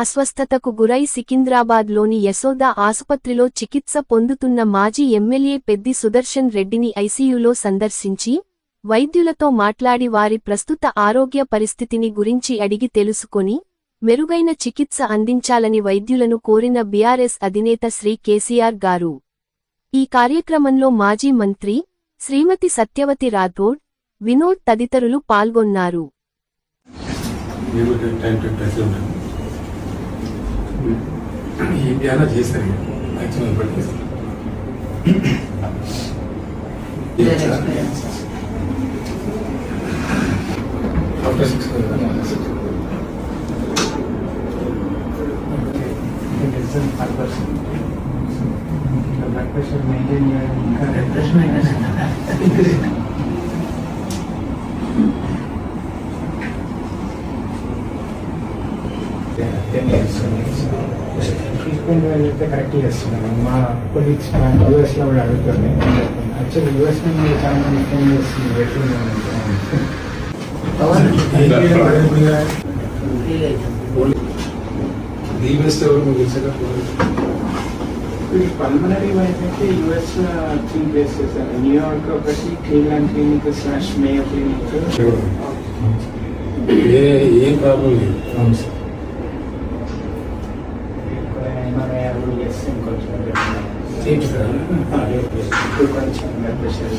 అస్వస్థతకు గురై సికింద్రాబాద్లోని యశోద ఆసుపత్రిలో చికిత్స పొందుతున్న మాజీ ఎమ్మెల్యే పెద్ది సుదర్శన్ రెడ్డిని ఐసీయూలో సందర్శించి వైద్యులతో మాట్లాడి వారి ప్రస్తుత ఆరోగ్య పరిస్థితిని గురించి అడిగి తెలుసుకొని మెరుగైన చికిత్స అందించాలని వైద్యులను కోరిన బీఆర్ఎస్ అధినేత శ్రీ కేసీఆర్ గారు. ఈ కార్యక్రమంలో మాజీ మంత్రి శ్రీమతి సత్యవతి రాథోడ్, వినోద్ తదితరులు పాల్గొన్నారు. బ్లడ్ ప్రెషర్ మెయింటైన్ చేయడం ఇంకా ట్రీట్మెంట్ అయితే కరెక్ట్ చేస్తున్నాను. మా కొలీగ్స్ యూఎస్లో కూడా అడుగుతుంది. యాక్చువల్లీ యూఎస్లో మీరు చాలా మంది ఫోన్ చేస్తుంది పల్మనరీ వైజ్ అయితే యూఎస్ 3 ప్లేసెస్, న్యూయార్క్ ఒకటి, క్లీవ్లాండ్ క్లినిక్ / మేయో క్లినిక్. ఏం ప్రాబ్లం లేదు. అవును సార్. ఎంఆర్ఐ కూడా చేస్తే ఇంకొంచెం కొంచెం బ్లడ్ ప్రెషర్